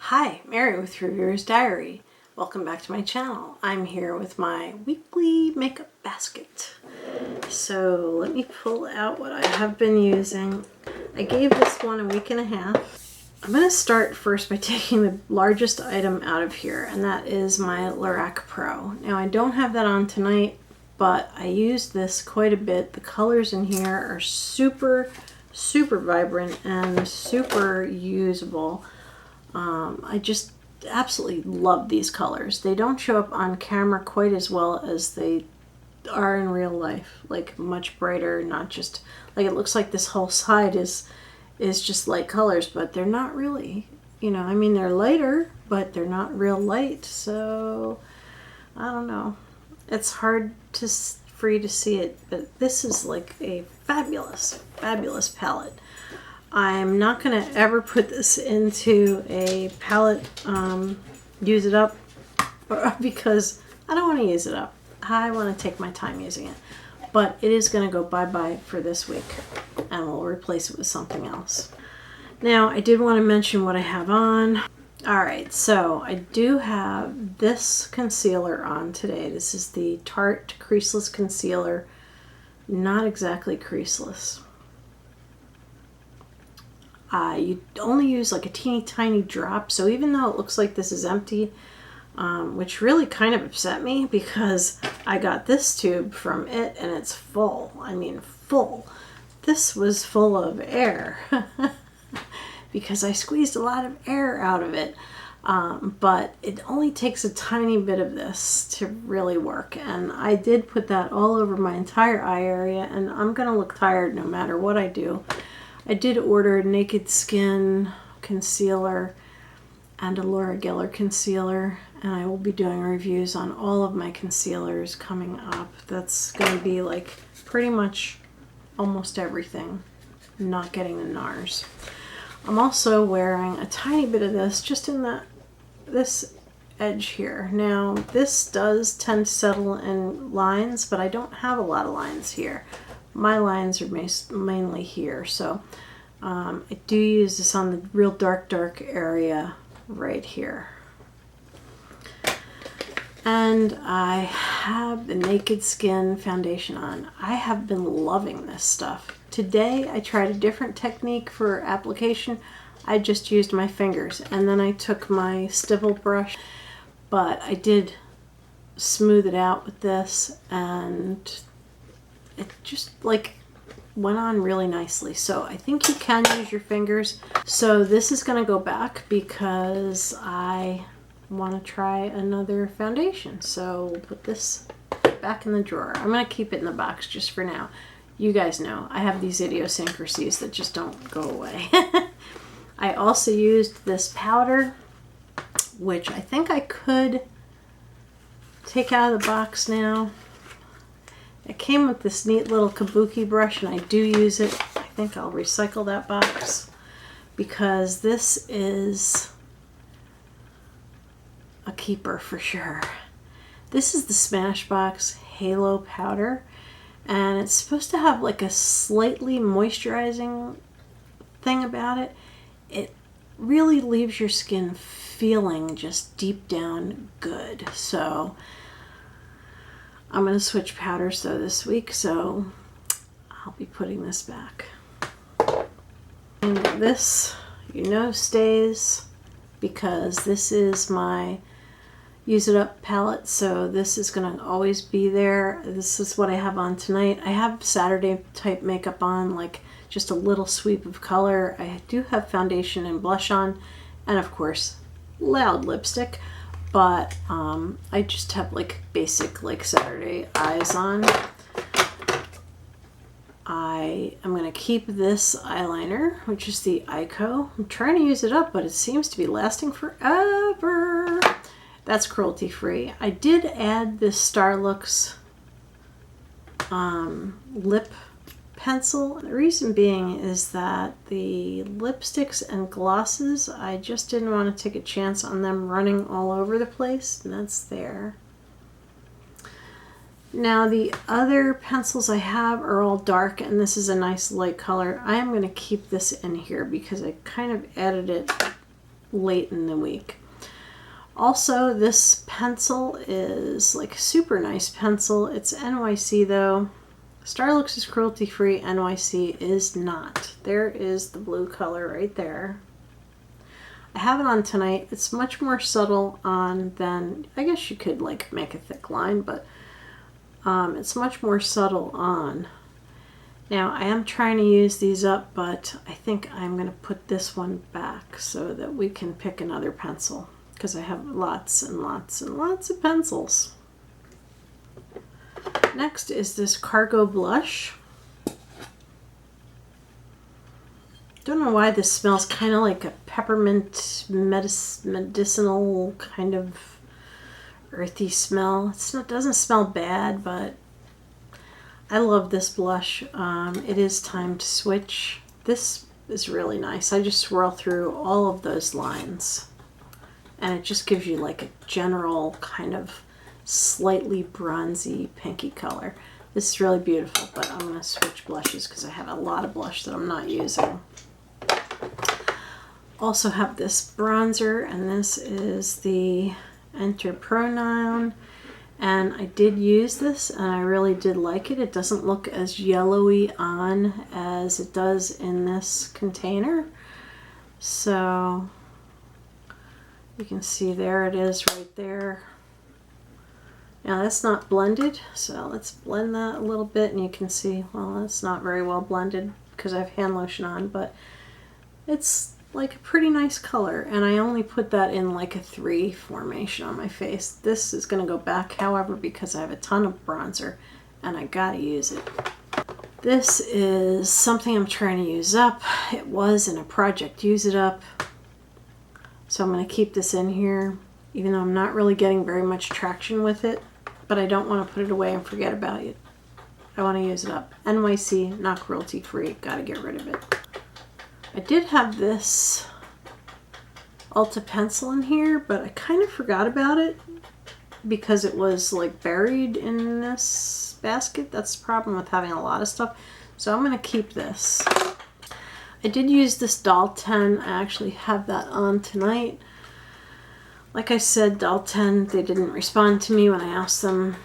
Hi, Mary with Reviewer's Diary. Welcome back to my channel. I'm here with my weekly makeup basket. So let me pull out what I have been using. I gave this one a week and a half. I'm going to start first by taking the largest item out of here, and that is my Lorac Pro. Now I don't have that on tonight, but I used this quite a bit. The colors in here are super vibrant and super usable. I just absolutely love these colors. They don't show up on camera quite as well as they are in real life, like much brighter, not just like it looks like this whole side is just light colors, but they're not really, you know, I mean they're lighter, but they're not real light, so I don't know. It's hard for you to see it, but this is like a fabulous palette. I'm not going to ever put this into a palette, use it up, because I don't want to use it up. I want to take my time using it. But it is going to go bye-bye for this week, and we'll replace it with something else. Now, I did want to mention what I have on. Alright, so I do have this concealer on today. This is the Tarte Creaseless Concealer. Not exactly creaseless. You only use like a teeny tiny drop, so even though it looks like this is empty, which really kind of upset me because I got this tube from it and it's full. I mean full. This was full of air because I squeezed a lot of air out of it, but it only takes a tiny bit of this to really work, and I did put that all over my entire eye area, and I'm gonna look tired no matter what I do. I did order Naked Skin concealer and a Laura Geller concealer, and I will be doing reviews on all of my concealers coming up. That's going to be like pretty much almost everything, not getting the NARS. I'm also wearing a tiny bit of this just in this edge here. Now this does tend to settle in lines, but I don't have a lot of lines here. My lines are mainly here, so I do use this on the real dark area right here. And I have the Naked Skin foundation on. I have been loving this stuff. Today I tried a different technique for application. I just used my fingers, and then I took my stipple brush, but I did smooth it out with this, and it just like went on really nicely. So I think you can use your fingers. So this is going to go back because I want to try another foundation. So we'll put this back in the drawer. I'm going to keep it in the box just for now. You guys know I have these idiosyncrasies that just don't go away. I also used this powder, which I think I could take out of the box now. It came with this neat little kabuki brush, and I do use it. I think I'll recycle that box because this is a keeper for sure. This is the Smashbox Halo Powder, and it's supposed to have like a slightly moisturizing thing about it. It really leaves your skin feeling just deep down good. So I'm going to switch powders though this week, so I'll be putting this back. And this, you know, stays because this is my Use It Up palette, so this is going to always be there. This is what I have on tonight. I have Saturday type makeup on, like just a little sweep of color. I do have foundation and blush on, and of course loud lipstick. But I just have like basic like Saturday eyes on. I am going to keep this eyeliner, which is the Eyeko. I'm trying to use it up, but it seems to be lasting forever. That's cruelty free. I did add this Starlooks lip pencil. The reason being is that the lipsticks and glosses, I just didn't want to take a chance on them running all over the place, and that's there. Now the other pencils I have are all dark, and this is a nice light color. I am going to keep this in here because I kind of added it late in the week. Also, this pencil is like a super nice pencil. It's NYC though. Starlooks is cruelty free, NYC is not. There is the blue color right there. I have it on tonight. It's much more subtle on than, I guess you could like make a thick line, but it's much more subtle on. Now I am trying to use these up, but I think I'm going to put this one back so that we can pick another pencil, because I have lots and lots and lots of pencils. Next is this Cargo Blush. Don't know why this smells kind of like a peppermint medicinal kind of earthy smell. It doesn't smell bad, but I love this blush. It is time to switch. This is really nice. I just swirl through all of those lines, and it just gives you like a general kind of slightly bronzy pinky color. This is really beautiful, but I'm going to switch blushes because I have a lot of blush that I'm not using. Also have this bronzer, and this is the Enter Pronoun, and I did use this and I really did like it. It doesn't look as yellowy on as it does in this container, so you can see there it is right there. Now that's not blended, so let's blend that a little bit, and you can see, well, it's not very well blended because I have hand lotion on, but it's like a pretty nice color, and I only put that in like a 3 formation on my face. This is going to go back, however, because I have a ton of bronzer and I gotta use it. This is something I'm trying to use up. It was in a project Use It Up, so I'm going to keep this in here, even though I'm not really getting very much traction with it, but I don't want to put it away and forget about it. I want to use it up. NYC, not cruelty free, gotta get rid of it. I did have this Ulta pencil in here, but I kind of forgot about it because it was like buried in this basket. That's the problem with having a lot of stuff. So I'm going to keep this. I did use this Doll 10. I actually have that on tonight. Like I said, Doll 10, they didn't respond to me when I asked them,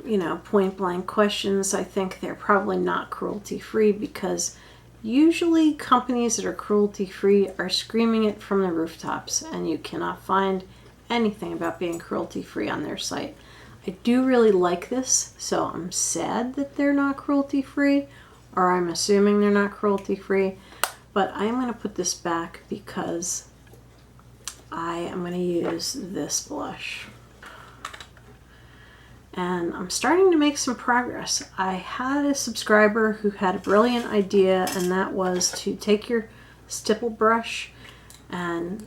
you know, point blank questions. I think they're probably not cruelty free, because usually companies that are cruelty free are screaming it from the rooftops, and you cannot find anything about being cruelty free on their site. I do really like this, so I'm sad that they're not cruelty free, or I'm assuming they're not cruelty free, but I'm going to put this back because I am going to use this blush. And I'm starting to make some progress. I had a subscriber who had a brilliant idea, and that was to take your stipple brush and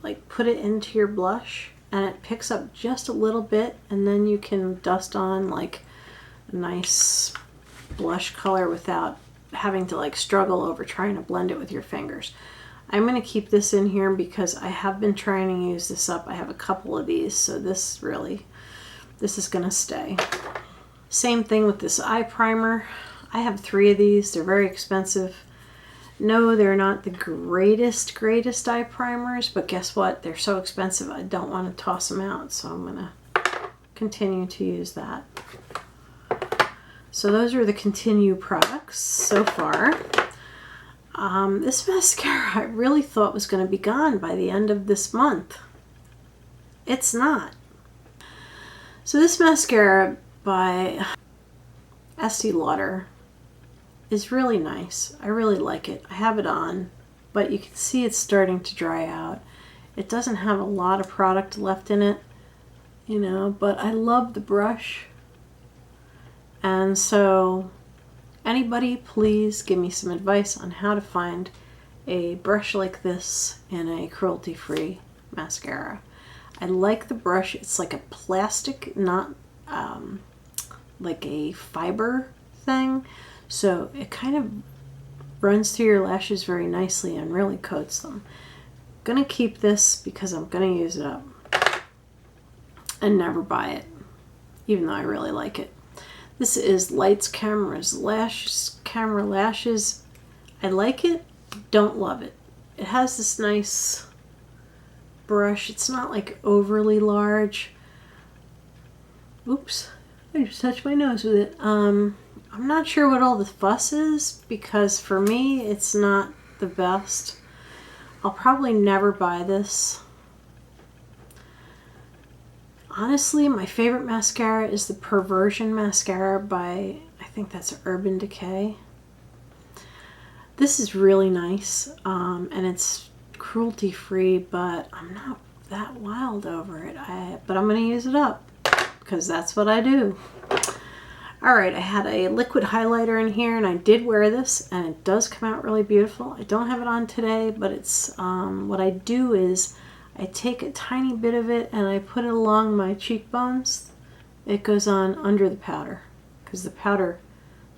like put it into your blush, and it picks up just a little bit, and then you can dust on like a nice blush color without having to like struggle over trying to blend it with your fingers. I'm going to keep this in here because I have been trying to use this up. I have a couple of these, so this is going to stay. Same thing with this eye primer. I have 3 of these. They're very expensive. No, they're not the greatest eye primers, but guess what? They're so expensive I don't want to toss them out, so I'm going to continue to use that. So those are the Continue products so far. This mascara I really thought was going to be gone by the end of this month. It's not. So this mascara by Estee Lauder is really nice. I really like it. I have it on, but you can see it's starting to dry out. It doesn't have a lot of product left in it, you know, but I love the brush. And so anybody, please give me some advice on how to find a brush like this in a cruelty-free mascara. I like the brush. It's like a plastic, not like a fiber thing. So it kind of runs through your lashes very nicely and really coats them. I'm going to keep this because I'm going to use it up and never buy it, even though I really like it. This is Lights Camera Lashes. I like it, don't love it. It has this nice brush. It's not like overly large. Oops, I just touched my nose with it. I'm not sure what all the fuss is, because for me it's not the best. I'll probably never buy this. Honestly, my favorite mascara is the Perversion mascara by, I think that's Urban Decay. This is really nice, and it's cruelty free, but I'm not that wild over it. But I'm going to use it up because that's what I do. Alright, I had a liquid highlighter in here, and I did wear this, and it does come out really beautiful. I don't have it on today, but it's what I do is I take a tiny bit of it and I put it along my cheekbones. It goes on under the powder because the powder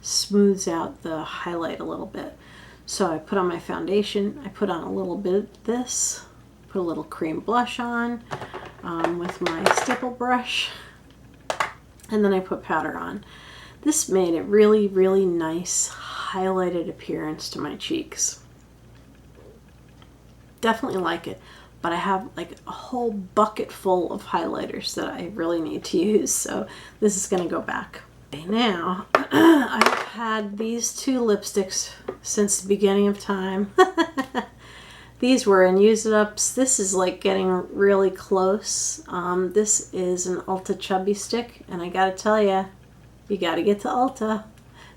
smooths out the highlight a little bit. So I put on my foundation, I put on a little bit of this, put a little cream blush on with my stipple brush, and then I put powder on. This made a really, really nice highlighted appearance to my cheeks. Definitely like it, but I have like a whole bucket full of highlighters that I really need to use, so this is going to go back. Okay, now, I've had these two lipsticks since the beginning of time. These were in Use It Ups. This is like getting really close. This is an Ulta Chubbie stick, and I gotta tell you gotta get to Ulta.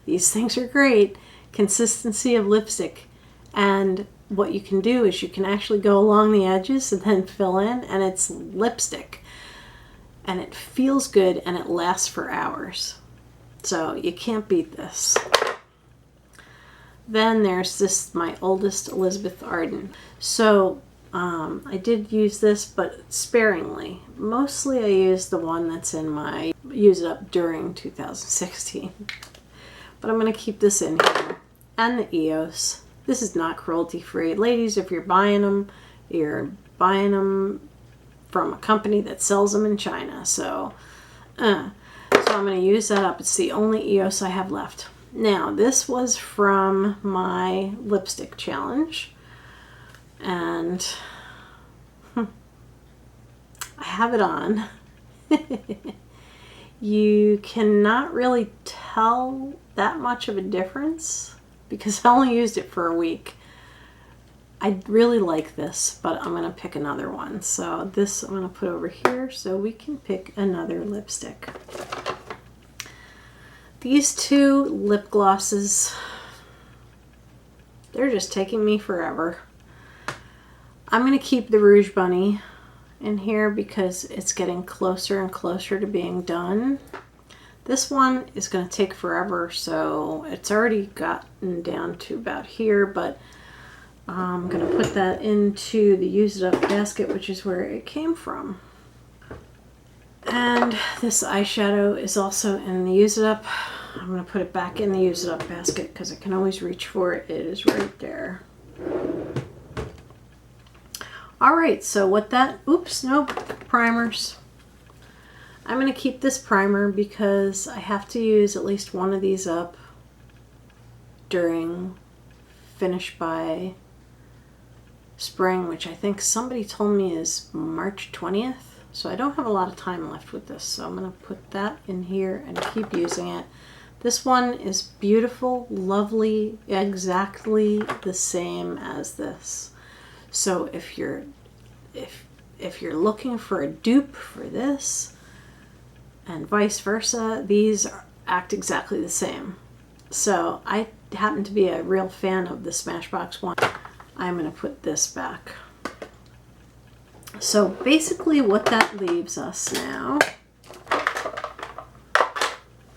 These things are great. Consistency of lipstick. And what you can do is you can actually go along the edges and then fill in, and it's lipstick. And it feels good, and it lasts for hours. So you can't beat this. Then there's this, my oldest Elizabeth Arden. So I did use this, but sparingly. Mostly I used the one that's in my Use It Up during 2016. But I'm going to keep this in here. And the EOS. This is not cruelty free. Ladies, if you're buying them from a company that sells them in China. So I'm going to use that up. It's the only EOS I have left. Now, this was from my lipstick challenge, and I have it on. You cannot really tell that much of a difference because I only used it for a week. I really like this, but I'm going to pick another one. So this I'm going to put over here so we can pick another lipstick. These two lip glosses, they're just taking me forever. I'm going to keep the Rouge Bunny in here because it's getting closer and closer to being done. This one is going to take forever, so it's already gotten down to about here, but I'm going to put that into the Use It Up basket, which is where it came from. And this eyeshadow is also in the Use It Up. I'm going to put it back in the Use It Up basket because I can always reach for it. It is right there. Alright, so primers. I'm going to keep this primer because I have to use at least one of these up during finish by spring, which I think somebody told me is March 20th. So I don't have a lot of time left with this, so I'm going to put that in here and keep using it. This one is beautiful, lovely, exactly the same as this. So if you're looking for a dupe for this and vice versa, these act exactly the same. So I happen to be a real fan of the Smashbox one. I'm going to put this back. So basically what that leaves us now,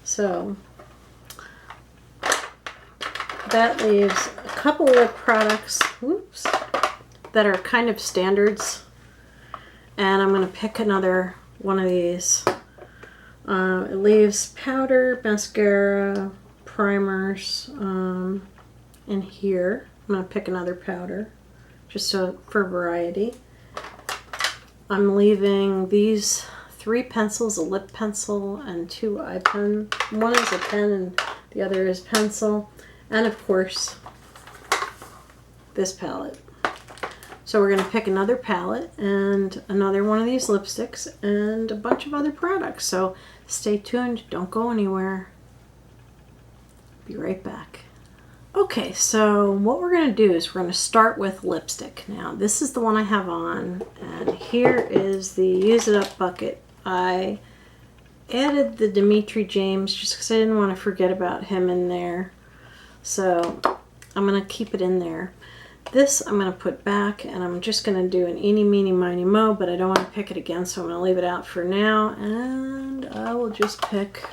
so that leaves a couple of products, that are kind of standards, and I'm going to pick another one of these. It leaves powder, mascara, primers in here. I'm going to pick another powder just for variety. I'm leaving these 3 pencils, a lip pencil and 2 eye pen. One is a pen and the other is pencil. And of course, this palette. So we're going to pick another palette and another one of these lipsticks and a bunch of other products. So stay tuned. Don't go anywhere. Be right back. Okay, so what we're going to do is we're going to start with lipstick. Now, this is the one I have on, and here is the Use It Up bucket. I added the Demitri James just because I didn't want to forget about him in there. So I'm going to keep it in there. This I'm going to put back, and I'm just going to do an eeny, meeny, miny, mo, but I don't want to pick it again, so I'm going to leave it out for now, and I will just pick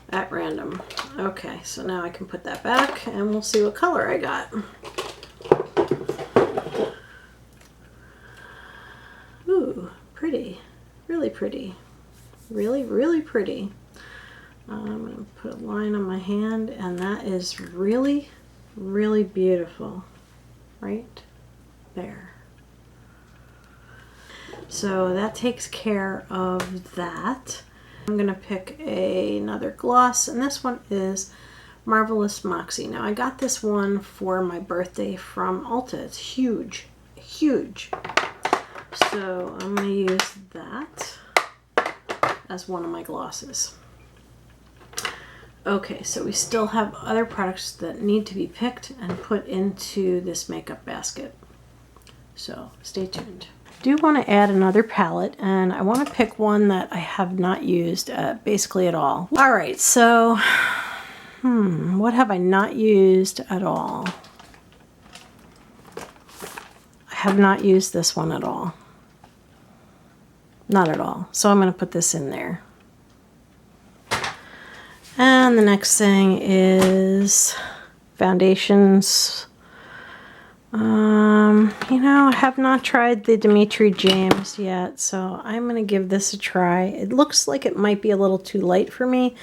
at random. Okay, so now I can put that back, and we'll see what color I got. Ooh, pretty. Really pretty. Really, really pretty. I'm going to put a line on my hand, and that is really, really beautiful. Right there. So that takes care of that. I'm going to pick another gloss, and this one is Marvelous Moxie. Now, I got this one for my birthday from Ulta. It's huge, huge. So I'm going to use that as one of my glosses. Okay, so we still have other products that need to be picked and put into this makeup basket. So stay tuned. I do want to add another palette, and I want to pick one that I have not used basically at all. All right, so what have I not used at all? I have not used this one at all. Not at all. So I'm going to put this in there. And the next thing is foundations. You know, I have not tried the Demitri James yet, so I'm going to give this a try. It looks like it might be a little too light for me,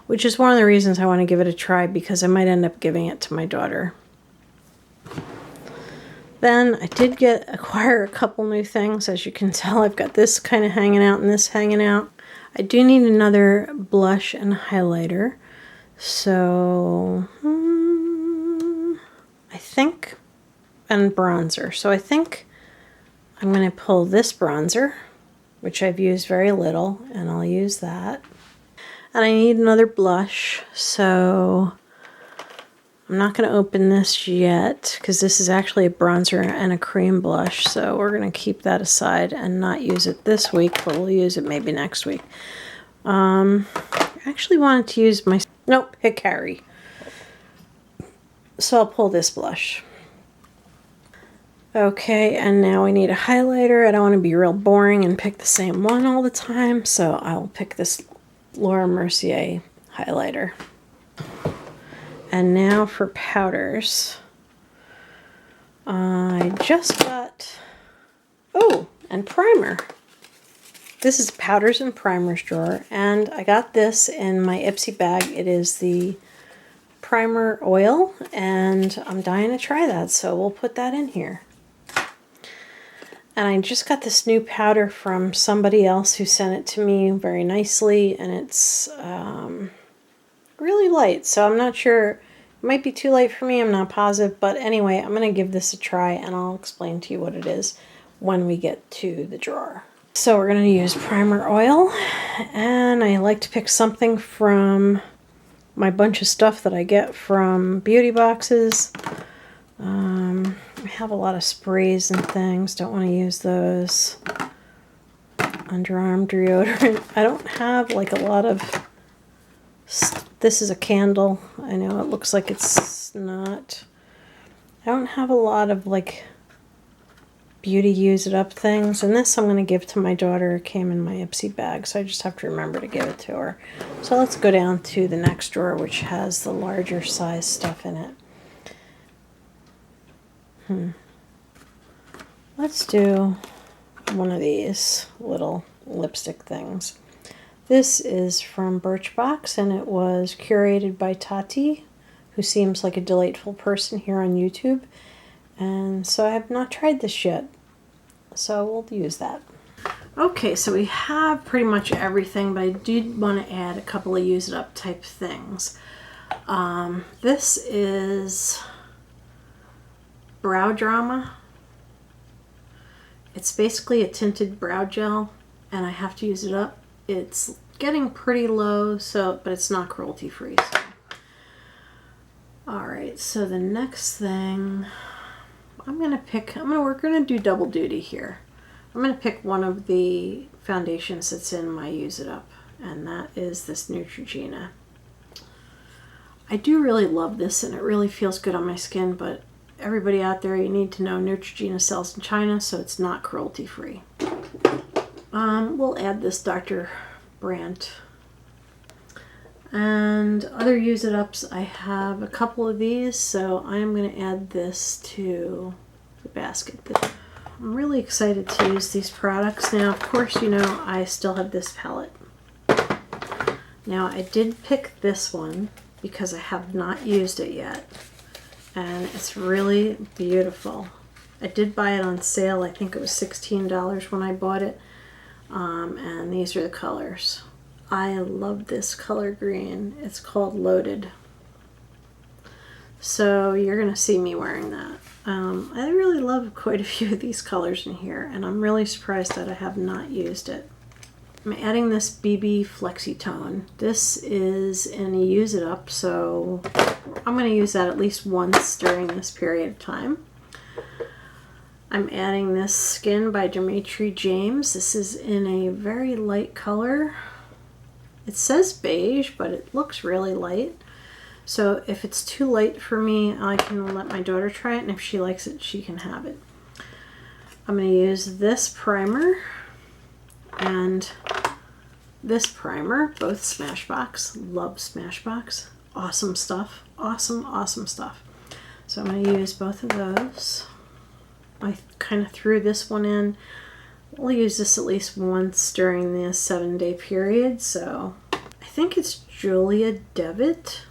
which is one of the reasons I want to give it a try, because I might end up giving it to my daughter. Then I did acquire a couple new things. As you can tell, I've got this kind of hanging out and this hanging out. I do need another blush and highlighter. So, I think, and bronzer. So I think I'm going to pull this bronzer, which I've used very little, and I'll use that. And I need another blush, so I'm not going to open this yet, because this is actually a bronzer and a cream blush, so we're going to keep that aside and not use it this week, but we'll use it maybe next week. I actually wanted to use my, nope, Hikari. So I'll pull this blush. Okay, and now we need a highlighter. I don't want to be real boring and pick the same one all the time, so I'll pick this Laura Mercier highlighter. And now for powders. I just got, oh, and primer. This is powders and primers drawer, and I got this in my Ipsy bag. It is the primer oil, and I'm dying to try that, so we'll put that in here. And I just got this new powder from somebody else who sent it to me very nicely, and it's really light, so I'm not sure. It might be too light for me, I'm not positive, but anyway, I'm going to give this a try, and I'll explain to you what it is when we get to the drawer. So we're going to use primer oil, and I like to pick something from my bunch of stuff that I get from beauty boxes. I have a lot of sprays and things, don't want to use those. Underarm deodorant. I don't have like a lot of, this is a candle. I know it looks like it's not. I don't have a lot of like beauty use it up things, and this I'm going to give to my daughter. It came in my Ipsy bag, so I just have to remember to give it to her. So let's go down to the next drawer, which has the larger size stuff in it. Let's do one of these little lipstick things. This is from Birchbox, and it was curated by Tarte, who seems like a delightful person here on YouTube. And so I have not tried this yet, so we'll use that. Okay, so we have pretty much everything, but I did want to add a couple of use it up type things. This is Brow Drama, It's basically a tinted brow gel, and I have to use it up. It's getting pretty low, so but it's not cruelty free. So. All right, so the next thing we're gonna do double duty here. I'm gonna pick one of the foundations that's in my Use It Up, and that is this Neutrogena. I do really love this, and it really feels good on my skin, but everybody out there, you need to know Neutrogena sells in China, so it's not cruelty free. We'll add this Dr. Brandt. And other Use It Ups, I have a couple of these, so I'm going to add this to the basket. I'm really excited to use these products. Now, of course, you know, I still have this palette. Now, I did pick this one because I have not used it yet, and it's really beautiful. I did buy it on sale. I think it was $16 when I bought it, and these are the colors. I love this color green. It's called Loaded. So you're going to see me wearing that. I really love quite a few of these colors in here, and I'm really surprised that I have not used it. I'm adding this BB Flexitone. This is in a Use It Up, so I'm going to use that at least once during this period of time. I'm adding this Skinn by Demitri James. This is in a very light color. It says beige, but it looks really light. So if it's too light for me, I can let my daughter try it, and if she likes it, she can have it. I'm going to use this primer and this primer, both Smashbox. Love Smashbox. Awesome stuff. Awesome, awesome stuff. So I'm going to use both of those. I kind of threw this one in. We'll use this at least once during the 7-day period, so I think it's Julia Devitt.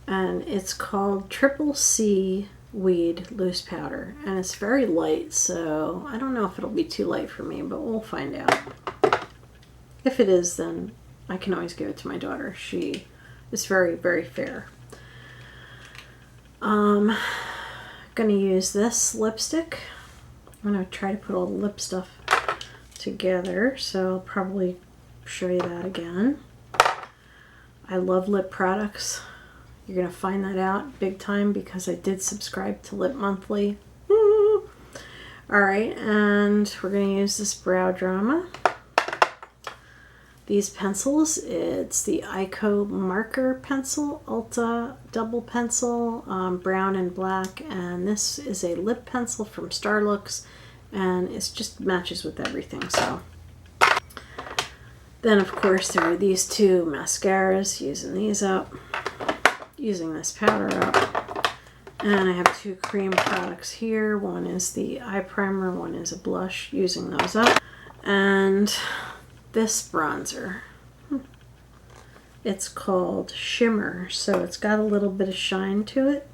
And it's called Triple C Weed Loose Powder, and it's very light, so I don't know if it'll be too light for me, but we'll find out. If it is, then I can always give it to my daughter. She is very, very fair. Gonna use this lipstick. I'm gonna try to put all the lip stuff together, so I'll probably show you that again. I love lip products. You're gonna find that out big time because I did subscribe to Lip Monthly. Woo! All right, and we're gonna use this Brow Drama. These pencils, it's the Eyeko marker pencil, Ulta double pencil, brown and black, and this is a lip pencil from Starlooks, and it just matches with everything. So then of course there are these two mascaras, using these up, using this powder up, and I have two cream products here. One is the eye primer, one is a blush, using those up, and this bronzer. It's called Shimmer, so it's got a little bit of shine to it.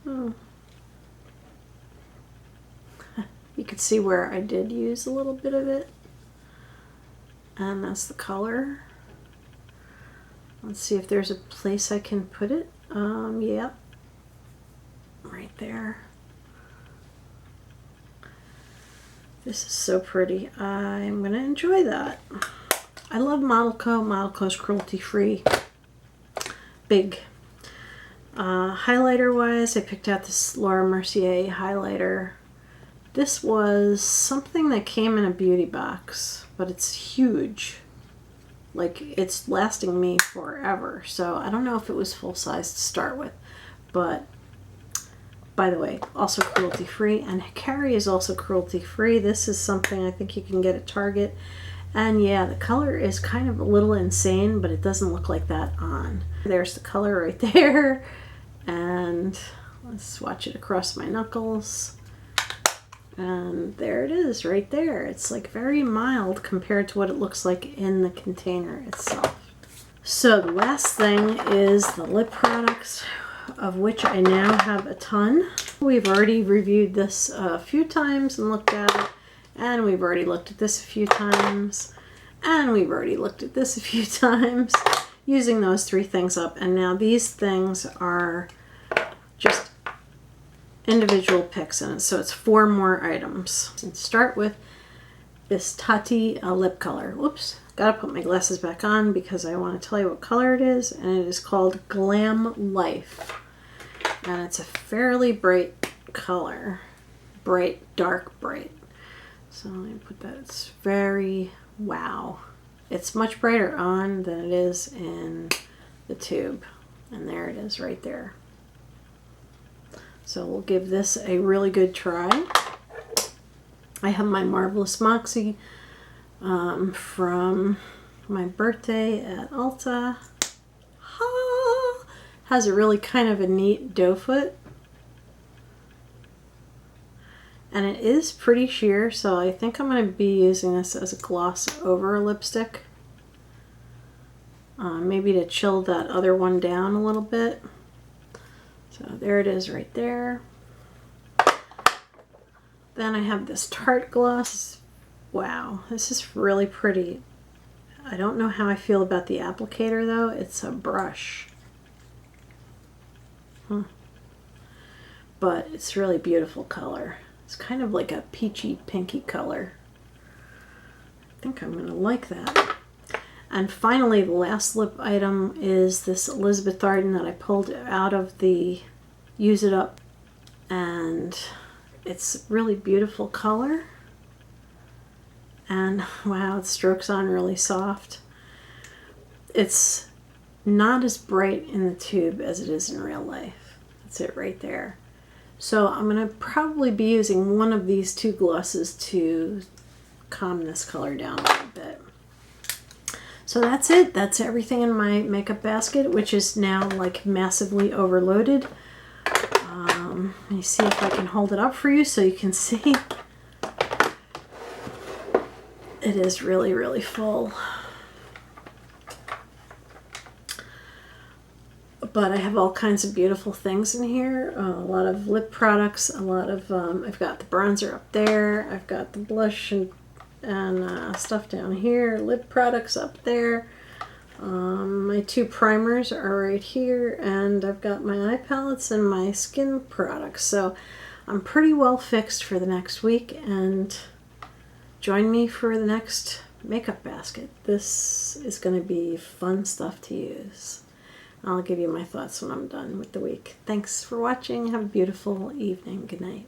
Oh. You can see where I did use a little bit of it, and that's the color. Let's see if there's a place I can put it. Yep, right there. This is so pretty. I'm gonna enjoy that. I love ModelCo. ModelCo's cruelty free. Big. Highlighter wise, I picked out this Laura Mercier highlighter. This was something that came in a beauty box, but it's huge. Like, it's lasting me forever. So I don't know if it was full size to start with, but by the way, also cruelty free, and Hikari is also cruelty free. This is something I think you can get at Target. And yeah, the color is kind of a little insane, but it doesn't look like that on. There's the color right there. And let's swatch it across my knuckles. And there it is right there. It's like very mild compared to what it looks like in the container itself. So the last thing is the lip products, of which I now have a ton. We've already reviewed this a few times and looked at it, and we've already looked at this a few times, and we've already looked at this a few times, using those three things up. And now these things are just individual picks in it, so it's 4 more items. Let's start with this Tarte lip color. Whoops, gotta put my glasses back on because I want to tell you what color it is, and it is called Glam Life. And it's a fairly bright color. Bright, dark bright. So let me put that, it's very, wow. It's much brighter on than it is in the tube. And there it is right there. So we'll give this a really good try. I have my Marvelous Moxie from my birthday at Ulta. Has a really kind of a neat doe foot. And it is pretty sheer, so I think I'm going to be using this as a gloss over a lipstick. Maybe to chill that other one down a little bit. So there it is right there. Then I have this Tarte gloss. Wow, this is really pretty. I don't know how I feel about the applicator though. It's a brush. But it's really beautiful color. It's kind of like a peachy pinky color. I think I'm gonna like that. And finally, the last lip item is this Elizabeth Arden that I pulled out of the Use It Up. And it's really beautiful color. And wow, it strokes on really soft. It's not as bright in the tube as it is in real life. That's it right there. So I'm going to probably be using one of these 2 glosses to calm this color down a little bit. So that's it. That's everything in my makeup basket, which is now like massively overloaded. Let me see if I can hold it up for you so you can see. It is really, really full. But I have all kinds of beautiful things in here. A lot of lip products, a lot of, I've got the bronzer up there, I've got the blush and stuff down here, lip products up there. My 2 primers are right here, and I've got my eye palettes and my skin products. So I'm pretty well fixed for the next week, and join me for the next makeup basket. This is going to be fun stuff to use. I'll give you my thoughts when I'm done with the week. Thanks for watching. Have a beautiful evening. Good night.